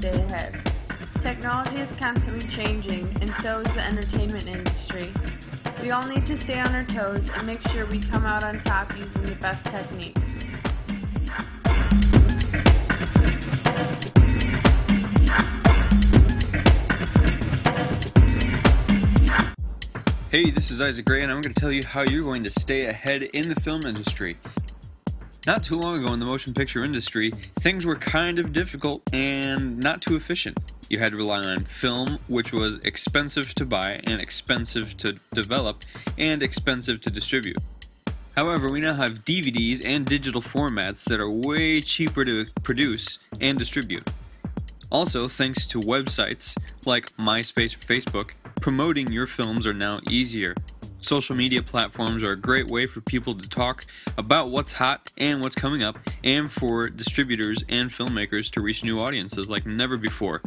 stay ahead. Technology is constantly changing, and so is the entertainment industry. We all need to stay on our toes and make sure we come out on top using the best techniques. Hey, this is Isaac Gray, and I'm going to tell you how you're going to stay ahead in the film industry. Not too long ago in the motion picture industry, things were kind of difficult and not too efficient. You had to rely on film, which was expensive to buy and expensive to develop and expensive to distribute. However, we now have DVDs and digital formats that are way cheaper to produce and distribute. Also, thanks to websites like MySpace or Facebook, promoting your films are now easier. Social media platforms are a great way for people to talk about what's hot and what's coming up, and for distributors and filmmakers to reach new audiences like never before.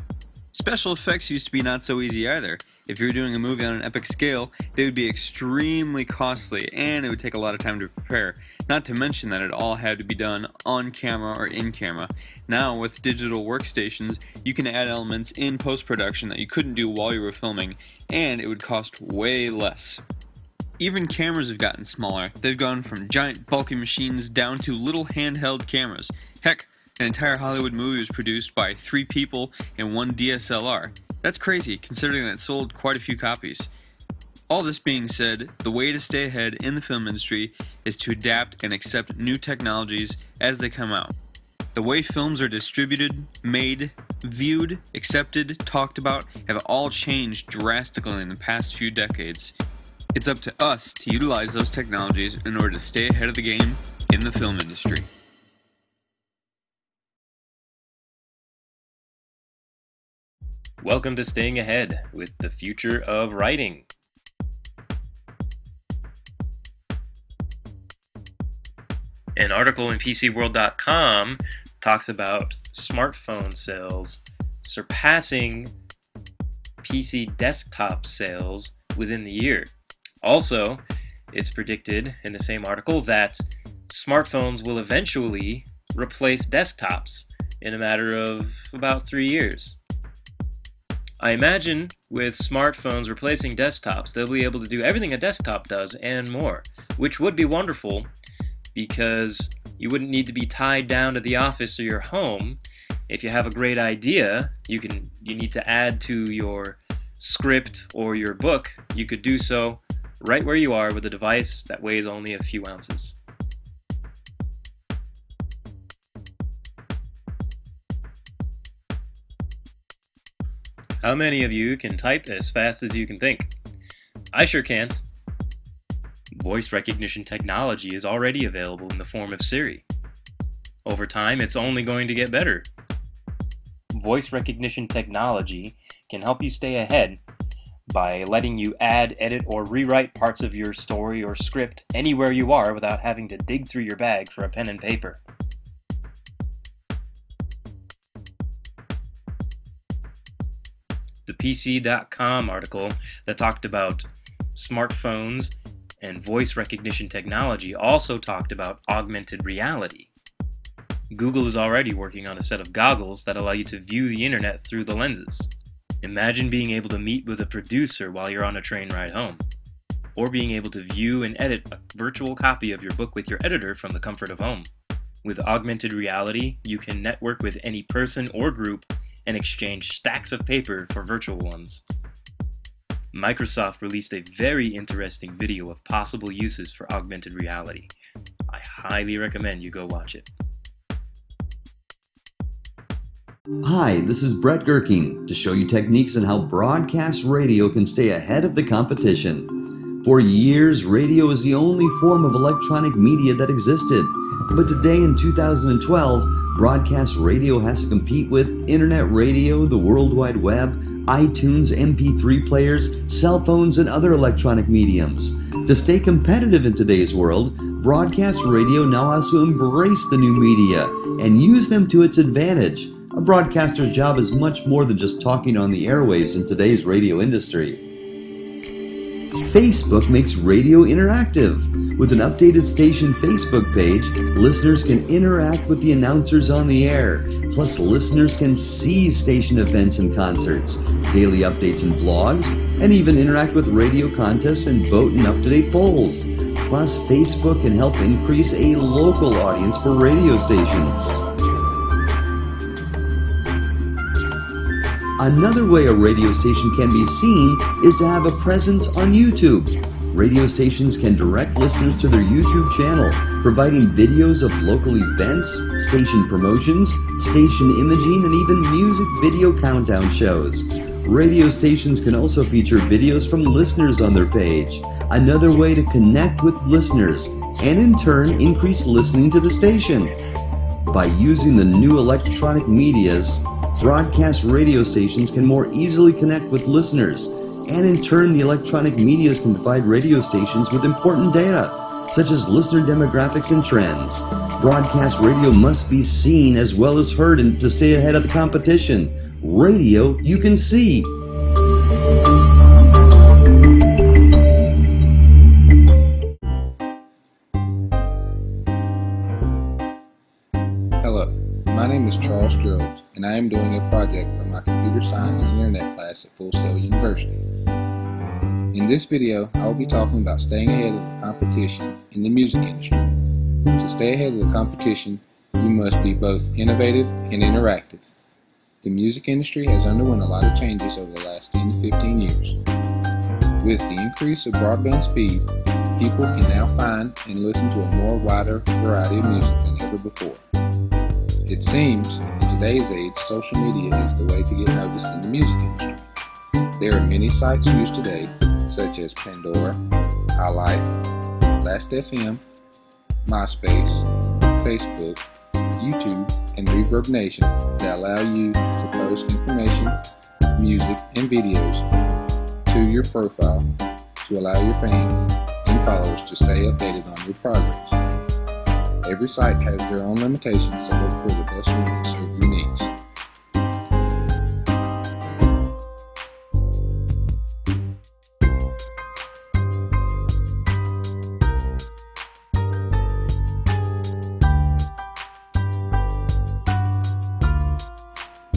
Special effects used to be not so easy either. If you were doing a movie on an epic scale, they would be extremely costly, and it would take a lot of time to prepare. Not to mention that it all had to be done on camera or in camera. Now, with digital workstations, you can add elements in post-production that you couldn't do while you were filming, and it would cost way less. Even cameras have gotten smaller. They've gone from giant bulky machines down to little handheld cameras. Heck, an entire Hollywood movie was produced by 3 people and 1 DSLR. That's crazy, considering that it sold quite a few copies. All this being said, the way to stay ahead in the film industry is to adapt and accept new technologies as they come out. The way films are distributed, made, viewed, accepted, talked about have all changed drastically in the past few decades. It's up to us to utilize those technologies in order to stay ahead of the game in the film industry. Welcome to Staying Ahead with the Future of Writing. An article in PCWorld.com talks about smartphone sales surpassing PC desktop sales within the year. Also, it's predicted in the same article that smartphones will eventually replace desktops in a matter of about 3 years. I imagine with smartphones replacing desktops, they'll be able to do everything a desktop does and more, which would be wonderful because you wouldn't need to be tied down to the office or your home. If you have a great idea, you need to add to your script or your book, you could do so right where you are with a device that weighs only a few ounces. How many of you can type as fast as you can think? I sure can't. Voice recognition technology is already available in the form of Siri. Over time, it's only going to get better. Voice recognition technology can help you stay ahead by letting you add, edit, or rewrite parts of your story or script anywhere you are without having to dig through your bag for a pen and paper. The PC.com article that talked about smartphones and voice recognition technology also talked about augmented reality. Google is already working on a set of goggles that allow you to view the internet through the lenses. Imagine being able to meet with a producer while you're on a train ride home, or being able to view and edit a virtual copy of your book with your editor from the comfort of home. With augmented reality, you can network with any person or group and exchange stacks of paper for virtual ones. Microsoft released a very interesting video of possible uses for augmented reality. I highly recommend you go watch it. Hi, this is Brett Gherking to show you techniques on how broadcast radio can stay ahead of the competition. For years, radio is the only form of electronic media that existed. But today in 2012, broadcast radio has to compete with internet radio, the World Wide Web, iTunes, MP3 players, cell phones, and other electronic mediums. To stay competitive in today's world, broadcast radio now has to embrace the new media and use them to its advantage. A broadcaster's job is much more than just talking on the airwaves in today's radio industry. Facebook makes radio interactive. With an updated station Facebook page, listeners can interact with the announcers on the air. Plus, listeners can see station events and concerts, daily updates and blogs, and even interact with radio contests and vote in up-to-date polls. Plus, Facebook can help increase a local audience for radio stations. Another way a radio station can be seen is to have a presence on YouTube. Radio stations can direct listeners to their YouTube channel, providing videos of local events, station promotions, station imaging, and even music video countdown shows. Radio stations can also feature videos from listeners on their page, another way to connect with listeners, and in turn increase listening to the station. By using the new electronic medias, broadcast radio stations can more easily connect with listeners, and in turn the electronic medias can provide radio stations with important data, such as listener demographics and trends. Broadcast radio must be seen as well as heard to stay ahead of the competition. Radio you can see. Hello, my name is Charles Groves, and I am doing a project for my computer science and internet class at Full Sail University. In this video, I will be talking about staying ahead of the competition in the music industry. To stay ahead of the competition, you must be both innovative and interactive. The music industry has undergone a lot of changes over the last 10 to 15 years. With the increase of broadband speed, people can now find and listen to a more wider variety of music than ever before. It seems, in today's age, social media is the way to get noticed in the music industry. There are many sites used today, such as Pandora, iLife, Last.fm, MySpace, Facebook, YouTube, and Reverb Nation that allow you to post information, music, and videos to your profile to allow your fans and followers to stay updated on your progress. Every site has their own limitations, so look for the best one to serve your needs.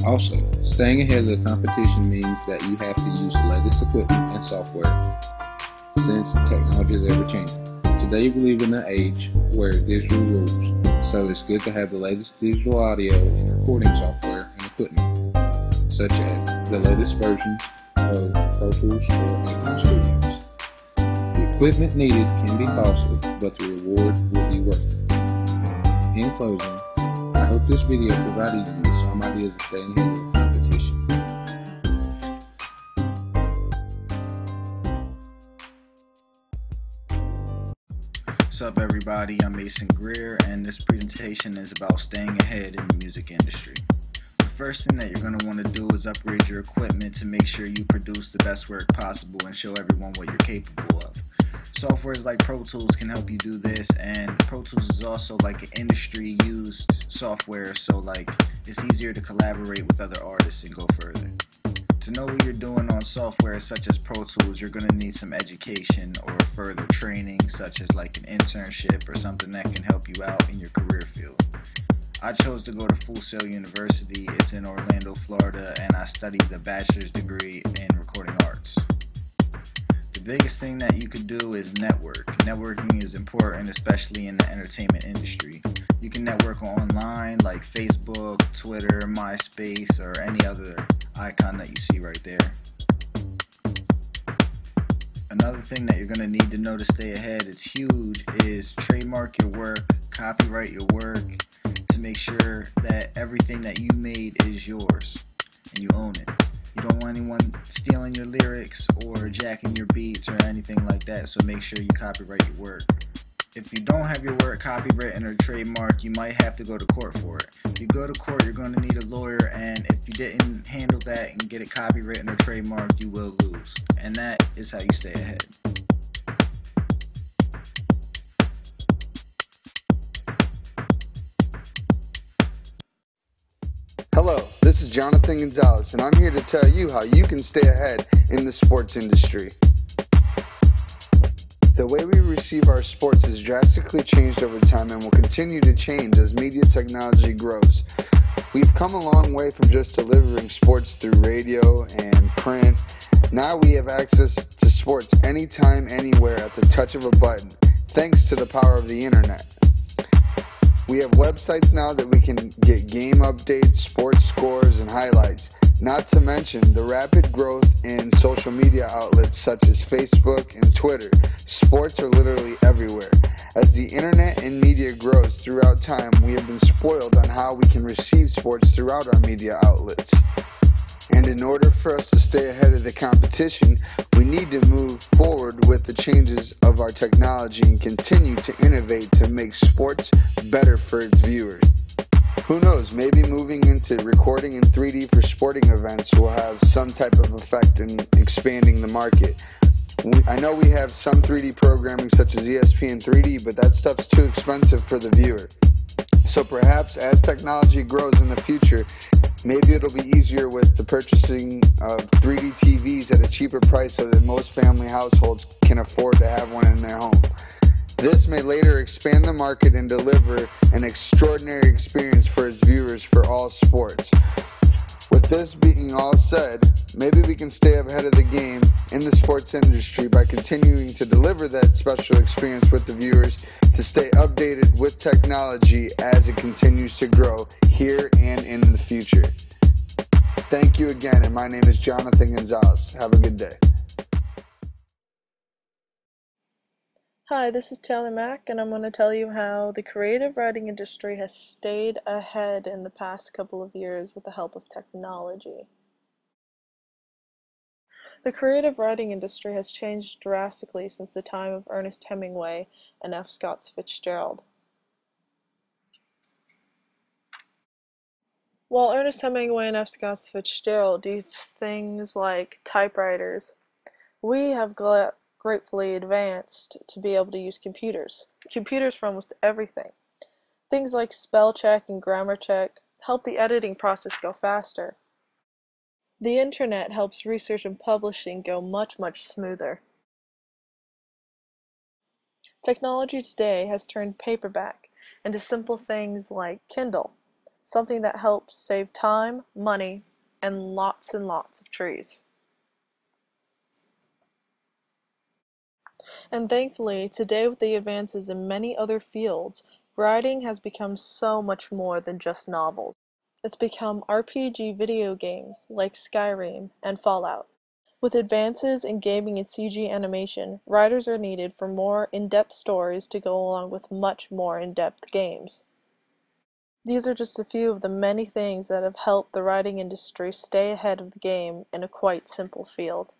Also, staying ahead of the competition means that you have to use the latest equipment and software, since technology is ever changing. Today we live in an age where digital rules, so it's good to have the latest digital audio and recording software and equipment, such as the latest versions of Pro Tools or Ableton Studios. The equipment needed can be costly, but the reward will be worth it. In closing, I hope this video provided you with some ideas of staying ahead of the competition. What's up, everybody? I'm Mason Greer, and this presentation is about staying ahead in the music industry. The first thing that you're going to want to do is upgrade your equipment to make sure you produce the best work possible and show everyone what you're capable of. Softwares like Pro Tools can help you do this, and Pro Tools is also like an industry used software, so like it's easier to collaborate with other artists and go further. To know what you're doing on software such as Pro Tools, you're going to need some education or further training, such as like an internship or something that can help you out in your career field. I chose to go to Full Sail University. It's in Orlando, Florida, and I studied a bachelor's degree in recording arts. The biggest thing that you could do is network. Networking is important, especially in the entertainment industry. You can network online like Facebook, Twitter, MySpace, or any other icon that you see right there. Another thing that you're going to need to know to stay ahead, it's huge, is trademark your work, copyright your work, to make sure that everything that you made is yours and you own it. You don't want anyone stealing your lyrics or jacking your beats or anything like that, so make sure you copyright your work. If you don't have your work copyrighted or trademarked, you might have to go to court for it. If you go to court, you're going to need a lawyer, and if you didn't handle that and get it copyrighted or trademarked, you will lose. And that is how you stay ahead. Hello, this is Jonathan Gonzalez, and I'm here to tell you how you can stay ahead in the sports industry. The way we receive our sports has drastically changed over time and will continue to change as media technology grows. We've come a long way from just delivering sports through radio and print. Now we have access to sports anytime, anywhere at the touch of a button, thanks to the power of the internet. We have websites now that we can get game updates, sports scores, and highlights. Not to mention the rapid growth in social media outlets such as Facebook and Twitter. Sports are literally everywhere. As the internet and media grows throughout time, we have been spoiled on how we can receive sports throughout our media outlets. And in order for us to stay ahead of the competition, we need to move forward with the changes of our technology and continue to innovate to make sports better for its viewers. Who knows, maybe moving into recording in 3D for sporting events will have some type of effect in expanding the market. I know we have some 3D programming such as ESPN 3D, but that stuff's too expensive for the viewer. So perhaps as technology grows in the future, maybe it'll be easier with the purchasing of 3D TVs at a cheaper price so that most family households can afford to have one in their home. This may later expand the market and deliver an extraordinary experience for its viewers for all sports. With this being all said, maybe we can stay ahead of the game in the sports industry by continuing to deliver that special experience with the viewers to stay updated with technology as it continues to grow here and in the future. Thank you again, and my name is Jonathan Gonzalez. Have a good day. Hi, this is Taylor Mack, and I'm going to tell you how the creative writing industry has stayed ahead in the past couple of years with the help of technology. The creative writing industry has changed drastically since the time of Ernest Hemingway and F. Scott Fitzgerald. While Ernest Hemingway and F. Scott Fitzgerald used things like typewriters, we have gratefully advanced to be able to use computers. Computers for almost everything. Things like spell check and grammar check help the editing process go faster. The internet helps research and publishing go much smoother. Technology today has turned paperback into simple things like Kindle, something that helps save time, money, and lots of trees. And thankfully, today with the advances in many other fields, writing has become so much more than just novels. It's become RPG video games like Skyrim and Fallout. With advances in gaming and CG animation, writers are needed for more in-depth stories to go along with much more in-depth games. These are just a few of the many things that have helped the writing industry stay ahead of the game in a quite simple field.